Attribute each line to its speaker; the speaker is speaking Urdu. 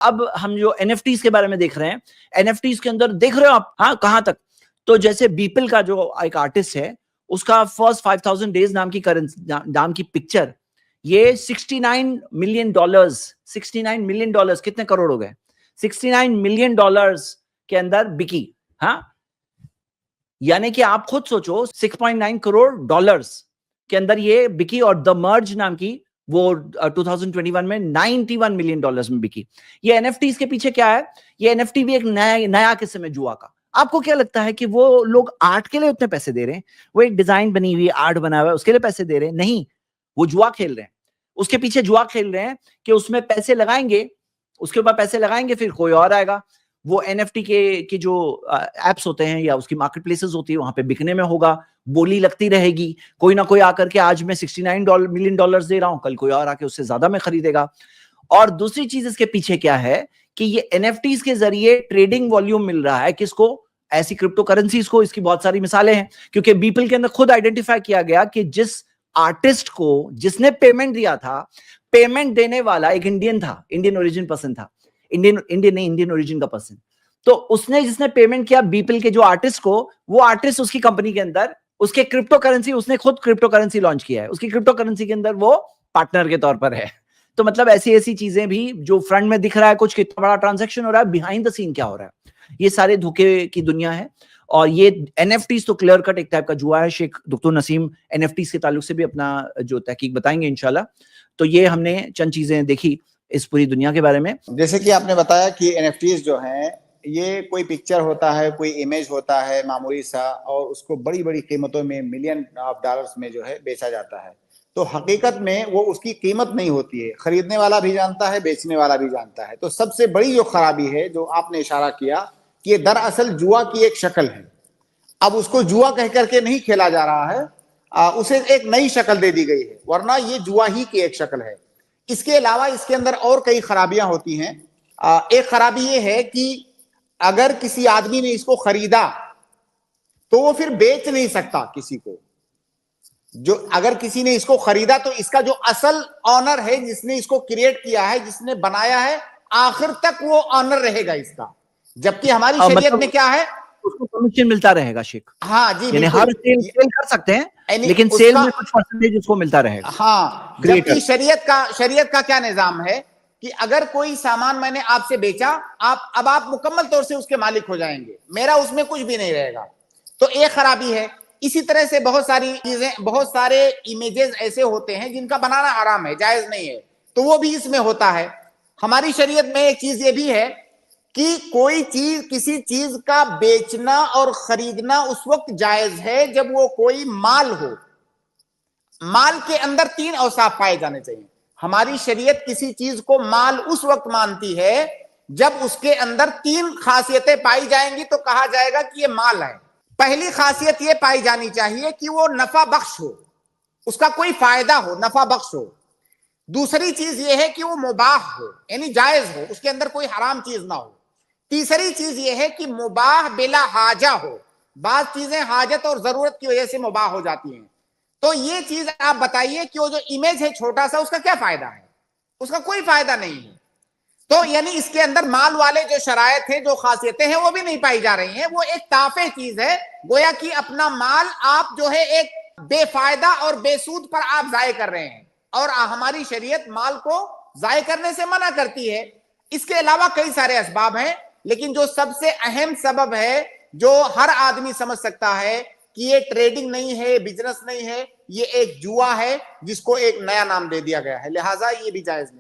Speaker 1: اب ہم جو NFTs کے بارے میں دیکھ رہے ہیں, NFTs کے اندر دیکھ رہے ہو آپ, ہاں کہاں تک, تو جیسے بیپل کا جو ایک آرٹسٹ ہے, اس کا فرسٹ 5000 days نام کی پکچر, یہ $69 ملین, $69 ملین کتنے کروڑ ہو گئے, $69 ملین کے اندر بکی. ہاں, یعنی کہ آپ خود سوچو 6.9 کروڑ ڈالرز کے اندر یہ بکی, اور دا مرج نام کی وہ 2021 میں $91 ملین میں بکی. یہ NFTs کے پیچھے کیا ہے, یہ NFT بھی ایک نیا قسم ہے جوا کا. آپ کو کیا لگتا ہے کہ وہ لوگ آرٹ کے لیے اتنے پیسے دے رہے ہیں, وہ ایک ڈیزائن بنی ہوئی آرٹ بنا ہوا ہے اس کے لیے پیسے دے رہے ہیں؟ نہیں, وہ جوا کھیل رہے ہیں. اس کے پیچھے جوا کھیل رہے ہیں کہ اس میں پیسے لگائیں گے, اس کے اوپر پیسے لگائیں گے, پھر کوئی اور آئے گا, وہ NFT کے جو ایپس ہوتے ہیں یا اس کی مارکیٹ پلیسز ہوتی ہے وہاں پہ بکنے میں ہوگا, بولی لگتی رہے گی, کوئی نہ کوئی آ کر کے آج میں $69 ملین دے رہا ہوں, کل کوئی اور آ کے اس سے زیادہ میں خریدے گا. اور دوسری چیز اس کے پیچھے کیا ہے کہ یہ NFTs کے ذریعے ٹریڈنگ والیوم مل رہا ہے کس کو, ایسی کرپٹو کرنسیز کو. اس کی بہت ساری مثالیں ہیں, کیونکہ بیپل کے اندر خود آئیڈینٹیفائی کیا گیا کہ جس آرٹسٹ کو جس نے پیمنٹ دیا تھا, پیمنٹ دینے والا ایک انڈین تھا, انڈین اوریجن پرسن تھا, انڈین اوریجن کا پرسن. تو اس نے جس نے پیمنٹ کیا بیپل کے جو آرٹسٹ کو, وہ آرٹسٹ اس کی کمپنی کے اندر اس کے کرپٹو کرنسی, اس نے خود کرپٹو کرنسی لانچ کیا ہے, اس کی کرپٹو کرنسی کے اندر وہ پارٹنر کے طور پر ہے. تو مطلب ایسی چیزیں بھی جو فرنٹ میں دکھ رہا ہے کچھ کتنا بڑا ٹرانزیکشن ہو رہا ہے, بیہائنڈ دا سین کیا ہو رہا ہے, یہ سارے دھوکے کی دنیا ہے. اور یہ NFTs تو کلیئر کٹ ایک ٹائپ کا جوا ہے. شیخ دکتور نسیم NFTs کے تعلق سے بھی اپنا جو تحقیق بتائیں گے انشاءاللہ. تو یہ ہم نے چند چیزیں دیکھی اس پوری دنیا کے بارے میں.
Speaker 2: جیسے کہ آپ نے بتایا کہ NFTs جو ہیں یہ کوئی پکچر ہوتا ہے, کوئی امیج ہوتا ہے معمولی سا, اور اس کو بڑی بڑی قیمتوں میں ملین آف ڈالرز میں جو ہے بیچا جاتا ہے. تو حقیقت میں وہ اس کی قیمت نہیں ہوتی ہے, خریدنے والا بھی جانتا ہے, بیچنے والا بھی جانتا ہے. تو سب سے بڑی جو خرابی ہے جو آپ نے اشارہ کیا کہ یہ دراصل جوا کی ایک شکل ہے. اب اس کو جوا کہہ کر کے نہیں کھیلا جا رہا ہے, اسے ایک نئی شکل دے دی گئی ہے, ورنہ یہ جوا ہی کی ایک شکل ہے. اس کے علاوہ اس کے اندر اور کئی خرابیاں ہوتی ہیں. ایک خرابی یہ ہے کہ اگر کسی آدمی نے اس کو خریدا تو وہ پھر بیچ نہیں سکتا کسی کو. جو اگر کسی نے اس کو خریدا تو اس کا جو اصل آنر ہے, جس نے اس کو کریٹ کیا ہے, جس نے بنایا ہے, آخر تک وہ آنر رہے گا اس کا. جبکہ ہماری شریعت میں کیا ہے,
Speaker 1: اس کو کمیشن ملتا رہے گا. شیخ
Speaker 2: ہاں جی,
Speaker 1: یعنی ہر سیل کر سکتے ہیں لیکن سیل میں کچھ پرسنٹیج اس کو ملتا رہے گا.
Speaker 2: ہاں, جبکہ شریعت کا کیا نظام ہے کہ اگر کوئی سامان میں نے آپ سے بیچا, اب آپ مکمل طور سے اس کے مالک ہو جائیں گے, میرا اس میں کچھ بھی نہیں رہے گا. تو ایک خرابی ہے. اسی طرح سے بہت ساری چیزیں, بہت سارے امیجز ایسے ہوتے ہیں جن کا بنانا حرام ہے, جائز نہیں ہے, تو وہ بھی اس میں ہوتا ہے. ہماری شریعت میں ایک چیز یہ بھی ہے کہ کوئی چیز, کسی چیز کا بیچنا اور خریدنا اس وقت جائز ہے جب وہ کوئی مال ہو. مال کے اندر 3 اوصاف پائے جانے چاہیے. ہماری شریعت کسی چیز کو مال اس وقت مانتی ہے جب اس کے اندر 3 خاصیتیں پائی جائیں گی تو کہا جائے گا کہ یہ مال ہے. پہلی خاصیت یہ پائی جانی چاہیے کہ وہ نفع بخش ہو, اس کا کوئی فائدہ ہو, نفع بخش ہو. دوسری چیز یہ ہے کہ وہ مباح ہو, یعنی جائز ہو, اس کے اندر کوئی حرام چیز نہ ہو. تیسری چیز یہ ہے کہ مباح بلا حاجہ ہو. بعض چیزیں حاجت اور ضرورت کی وجہ سے مباح ہو جاتی ہیں. تو یہ چیز آپ بتائیے کہ وہ جو امیج ہے چھوٹا سا, اس کا کیا فائدہ ہے؟ اس کا کوئی فائدہ نہیں ہے. تو یعنی اس کے اندر مال والے جو شرائط ہیں, جو خاصیتیں ہیں, وہ بھی نہیں پائی جا رہی ہیں. وہ ایک تافہ چیز ہے, گویا کہ اپنا مال آپ جو ہے ایک بے فائدہ اور بے سود پر آپ ضائع کر رہے ہیں, اور ہماری شریعت مال کو ضائع کرنے سے منع کرتی ہے. اس کے علاوہ کئی سارے اسباب ہیں, لیکن جو سب سے اہم سبب ہے جو ہر آدمی سمجھ سکتا ہے کہ یہ ٹریڈنگ نہیں ہے, بزنس نہیں ہے, یہ ایک جوا ہے جس کو ایک نیا نام دے دیا گیا ہے, لہٰذا یہ بھی جائز نہیں.